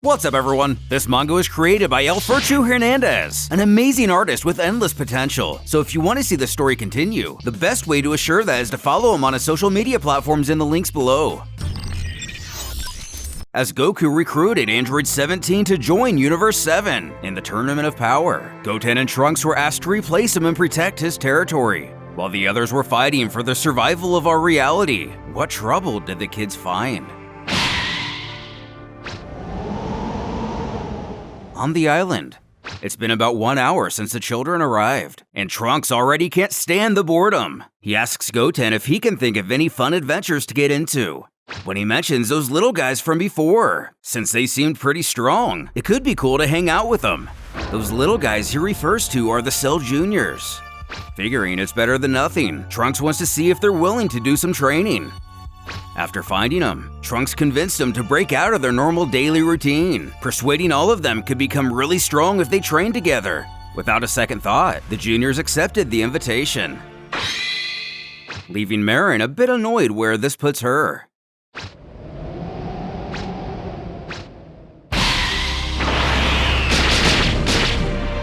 What's up, everyone? This manga was created by El Furchu Hernandez, an amazing artist with endless potential. So if you want to see the story continue, the best way to assure that is to follow him on his social media platforms in the links below. As Goku recruited Android 17 to join Universe 7 in the Tournament of Power, Goten and Trunks were asked to replace him and protect his territory, while the others were fighting for the survival of our reality. What trouble did the kids find? On the island. It's been about 1 hour since the children arrived, and Trunks already can't stand the boredom. He asks Goten if he can think of any fun adventures to get into. When he mentions those little guys from before, since they seemed pretty strong, it could be cool to hang out with them. Those little guys he refers to are the Cell Juniors. Figuring it's better than nothing, Trunks wants to see if they're willing to do some training. After finding them, Trunks convinced them to break out of their normal daily routine, persuading all of them could become really strong if they trained together. Without a second thought, the juniors accepted the invitation, leaving Marin a bit annoyed where this puts her.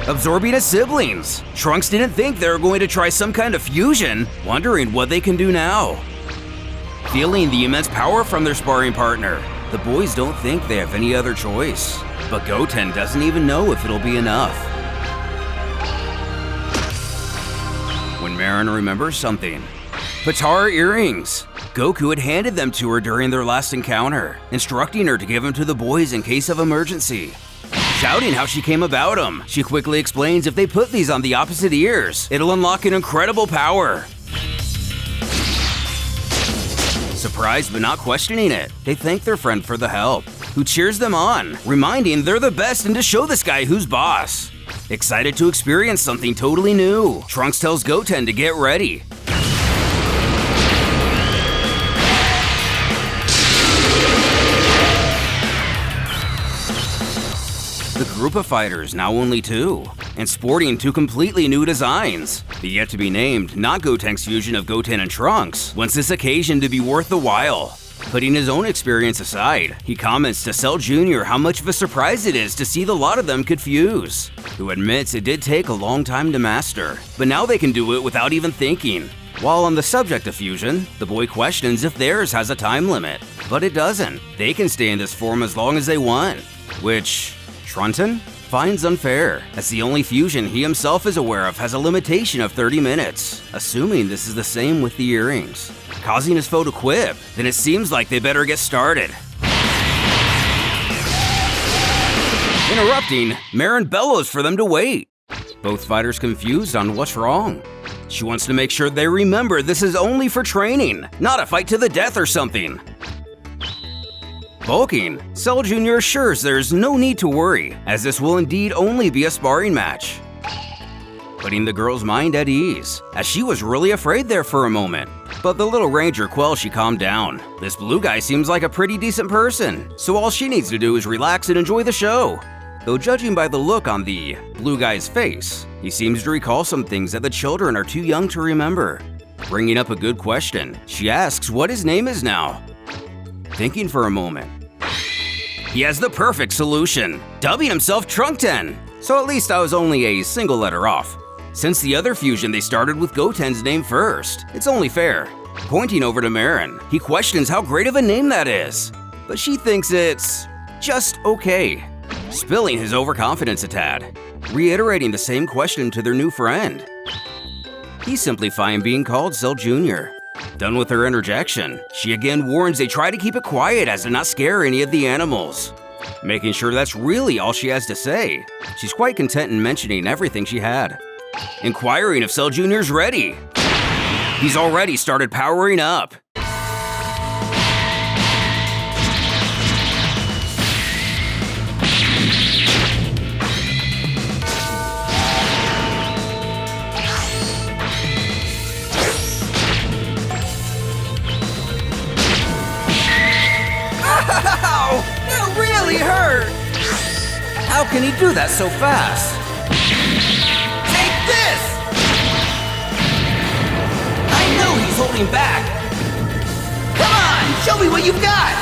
Absorbing his siblings, Trunks didn't think they were going to try some kind of fusion, wondering what they can do now. Feeling the immense power from their sparring partner, the boys don't think they have any other choice. But Goten doesn't even know if it'll be enough. When Marin remembers something. Potara earrings. Goku had handed them to her during their last encounter, instructing her to give them to the boys in case of emergency. Shouting how she came about them, she quickly explains if they put these on the opposite ears, it'll unlock an incredible power. Surprised but not questioning it, they thank their friend for the help, who cheers them on, reminding they're the best and to show this guy who's boss. Excited to experience something totally new, Trunks tells Goten to get ready. The group of fighters, now only 2, and sporting 2 completely new designs. The yet-to-be-named, not Gotenks fusion of Goten and Trunks wants this occasion to be worth the while. Putting his own experience aside, he comments to Cell Jr. how much of a surprise it is to see the lot of them could fuse, who admits it did take a long time to master, but now they can do it without even thinking. While on the subject of fusion, the boy questions if theirs has a time limit, but it doesn't. They can stay in this form as long as they want, which Trunten finds unfair, as the only fusion he himself is aware of has a limitation of 30 minutes, assuming this is the same with the earrings. Causing his foe to quip, then it seems like they better get started. Interrupting, Marin bellows for them to wait. Both fighters confused on what's wrong. She wants to make sure they remember this is only for training, not a fight to the death or something. Bulking, Cell Jr. assures there's no need to worry, as this will indeed only be a sparring match. Putting the girl's mind at ease, as she was really afraid there for a moment. But the little ranger quells she calmed down. This blue guy seems like a pretty decent person, so all she needs to do is relax and enjoy the show. Though judging by the look on the blue guy's face, he seems to recall some things that the children are too young to remember. Bringing up a good question, she asks what his name is now. Thinking for a moment, he has the perfect solution, dubbing himself Trunkten. So at least I was only a single letter off. Since the other fusion they started with Goten's name first, it's only fair. Pointing over to Marin, he questions how great of a name that is, but she thinks it's just okay. Spilling his overconfidence a tad, reiterating the same question to their new friend. He's simply fine being called Cell Jr. Done with her interjection, she again warns they try to keep it quiet as to not scare any of the animals. Making sure that's really all she has to say, she's quite content in mentioning everything she had. Inquiring if Cell Jr.'s ready. He's already started powering up. Ow! That really hurt! How can he do that so fast? Take this! I know he's holding back! Come on, show me what you've got!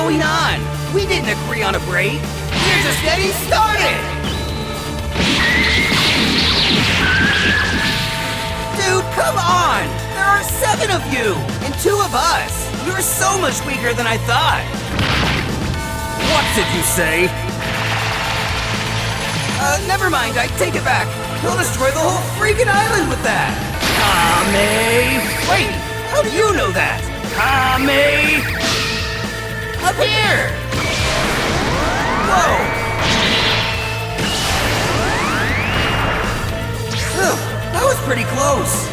going on? We didn't agree on a break. We're just getting started! Dude, come on! There are 7 of you, and 2 of us. You're so much weaker than I thought. What did you say? Never mind, I take it back. He'll destroy the whole freaking island with that. Kame! Wait, how do you know that? Kame! Up here! Whoa! Ugh, that was pretty close.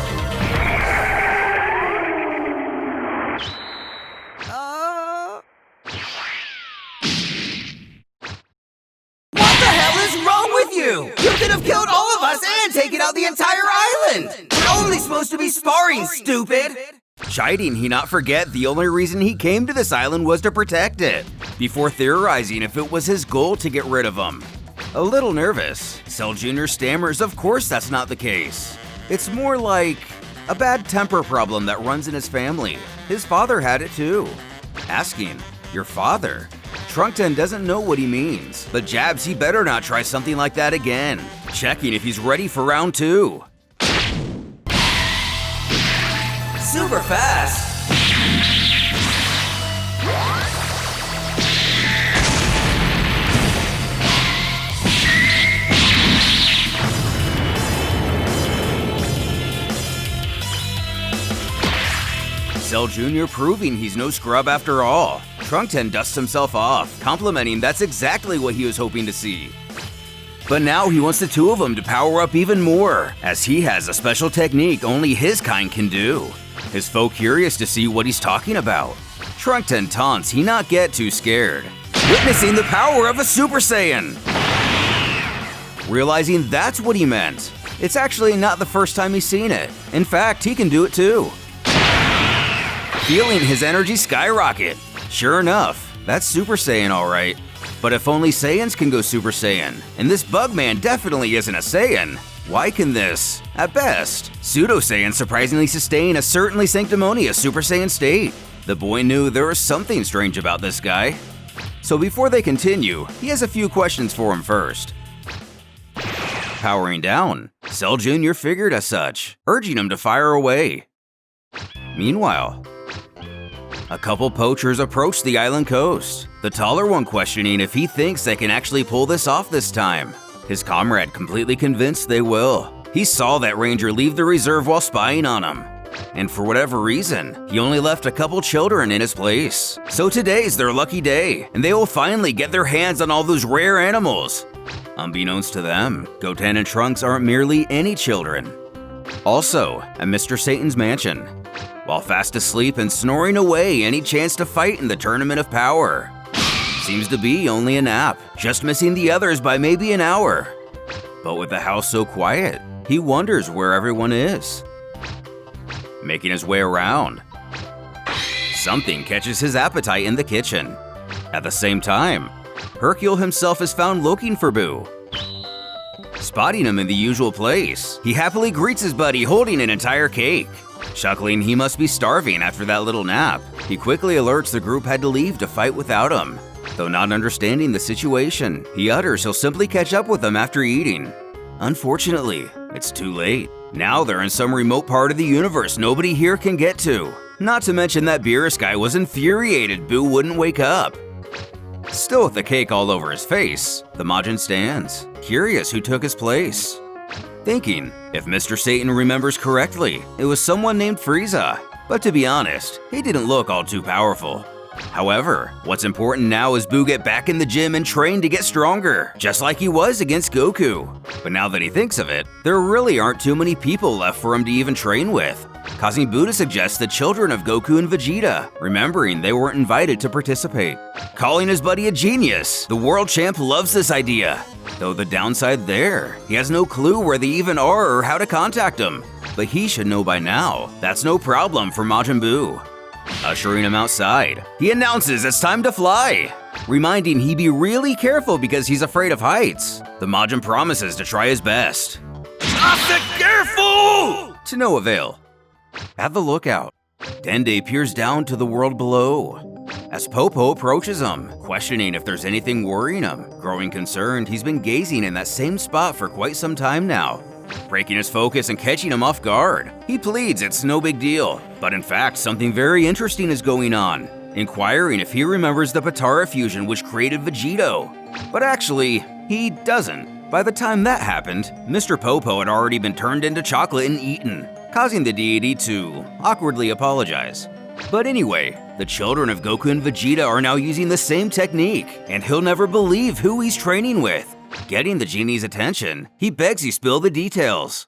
You could have killed all of us and taken out the entire island! We're only supposed to be sparring, stupid! Chiding he not forget the only reason he came to this island was to protect it, before theorizing if it was his goal to get rid of him. A little nervous, Cell Jr. stammers of course that's not the case. It's more like a bad temper problem that runs in his family. His father had it too. Asking, your father? Trunk10 doesn't know what he means, but jabs he better not try something like that again. Checking if he's ready for round 2. Super fast! Cell Jr. proving he's no scrub after all. Trunk10 dusts himself off, complimenting that's exactly what he was hoping to see. But now he wants the 2 of them to power up even more, as he has a special technique only his kind can do. His foe curious to see what he's talking about. Trunk10 taunts he not get too scared, witnessing the power of a Super Saiyan. Realizing that's what he meant. It's actually not the first time he's seen it. In fact, he can do it too. Feeling his energy skyrocket. Sure enough, that's Super Saiyan alright. But if only Saiyans can go Super Saiyan, and this Bugman definitely isn't a Saiyan, why can this, at best, Pseudo Saiyan surprisingly sustain a certainly sanctimonious Super Saiyan state? The boy knew there was something strange about this guy. So before they continue, he has a few questions for him first. Powering down, Cell Jr. figured as such, urging him to fire away. Meanwhile, a couple poachers approach the island coast, the taller one questioning if he thinks they can actually pull this off this time. His comrade completely convinced they will. He saw that ranger leave the reserve while spying on him. And for whatever reason, he only left a couple children in his place. So today's their lucky day, and they will finally get their hands on all those rare animals. Unbeknownst to them, Goten and Trunks aren't merely any children. Also, at Mr. Satan's mansion, while fast asleep and snoring away any chance to fight in the Tournament of Power. Seems to be only a nap, just missing the others by maybe an hour. But with the house so quiet, he wonders where everyone is. Making his way around, something catches his appetite in the kitchen. At the same time, Hercule himself is found looking for Boo. Spotting him in the usual place, he happily greets his buddy holding an entire cake. Chuckling he must be starving after that little nap, he quickly alerts the group had to leave to fight without him. Though not understanding the situation, he utters he'll simply catch up with them after eating. Unfortunately, it's too late. Now they're in some remote part of the universe nobody here can get to. Not to mention that Beerus guy was infuriated Boo wouldn't wake up. Still with the cake all over his face, the Majin stands, curious who took his place. Thinking, if Mr. Satan remembers correctly, it was someone named Frieza. But to be honest, he didn't look all too powerful. However, what's important now is Boo get back in the gym and train to get stronger, just like he was against Goku. But now that he thinks of it, there really aren't too many people left for him to even train with, causing Boo to suggest the children of Goku and Vegeta, remembering they weren't invited to participate. Calling his buddy a genius, the world champ loves this idea. Though the downside there, he has no clue where they even are or how to contact them. But he should know by now, that's no problem for Majin Buu. Ushering him outside, he announces it's time to fly, reminding he be really careful because he's afraid of heights. The Majin promises to try his best. Stop it, careful! To no avail. At the lookout, Dende peers down to the world below as Popo approaches him, questioning if there's anything worrying him. Growing concerned, he's been gazing in that same spot for quite some time now, breaking his focus and catching him off guard. He pleads it's no big deal, but in fact something very interesting is going on, inquiring if he remembers the Potara fusion which created Vegito. But actually, he doesn't. By the time that happened, Mr. Popo had already been turned into chocolate and eaten, causing the deity to awkwardly apologize. But anyway, the children of Goku and Vegeta are now using the same technique, and he'll never believe who he's training with. Getting the genie's attention, he begs he spill the details.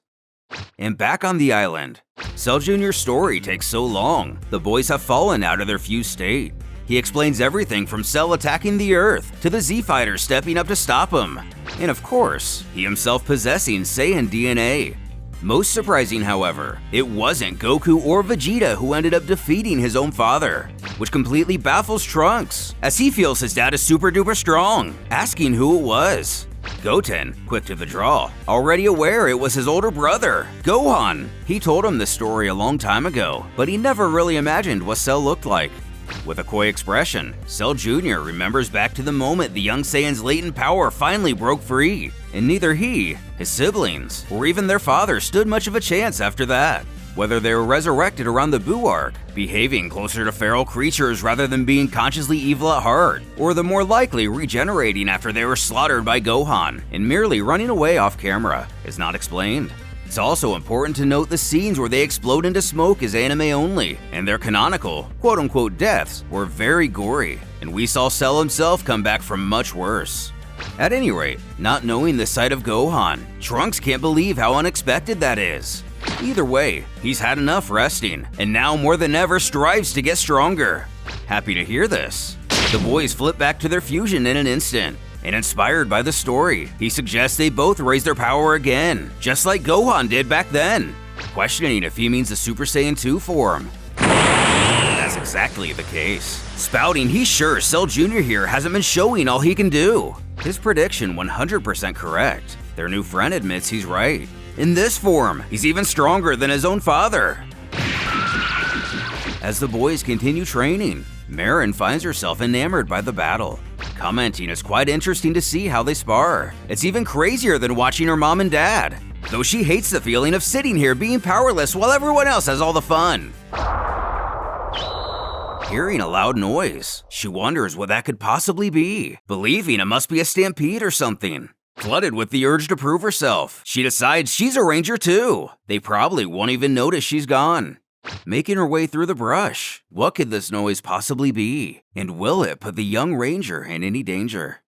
And back on the island, Cell Jr.'s story takes so long, the boys have fallen out of their fused state. He explains everything from Cell attacking the Earth to the Z-Fighters stepping up to stop him, and of course, he himself possessing Saiyan DNA. Most surprising, however, it wasn't Goku or Vegeta who ended up defeating his own father, which completely baffles Trunks, as he feels his dad is super duper strong, asking who it was. Goten, quick to the draw, already aware it was his older brother, Gohan. He told him this story a long time ago, but he never really imagined what Cell looked like. With a coy expression, Cell Jr. remembers back to the moment the young Saiyan's latent power finally broke free, and neither he, his siblings, or even their father stood much of a chance after that. Whether they were resurrected around the Buu arc, behaving closer to feral creatures rather than being consciously evil at heart, or the more likely regenerating after they were slaughtered by Gohan and merely running away off camera, is not explained. It's also important to note the scenes where they explode into smoke is anime only, and their canonical, quote-unquote deaths were very gory, and we saw Cell himself come back from much worse. At any rate, not knowing the sight of Gohan, Trunks can't believe how unexpected that is. Either way, he's had enough resting, and now more than ever strives to get stronger. Happy to hear this. The boys flip back to their fusion in an instant, and inspired by the story, he suggests they both raise their power again, just like Gohan did back then, questioning if he means the Super Saiyan 2 form. That's exactly the case. Spouting he's sure Cell Jr. here hasn't been showing all he can do. His prediction 100% correct. Their new friend admits he's right. In this form, he's even stronger than his own father. As the boys continue training, Marin finds herself enamored by the battle, commenting it's quite interesting to see how they spar. It's even crazier than watching her mom and dad, though she hates the feeling of sitting here being powerless while everyone else has all the fun. Hearing a loud noise, she wonders what that could possibly be, believing it must be a stampede or something. Flooded with the urge to prove herself, she decides she's a ranger too. They probably won't even notice she's gone. Making her way through the brush, what could this noise possibly be? And will it put the young ranger in any danger?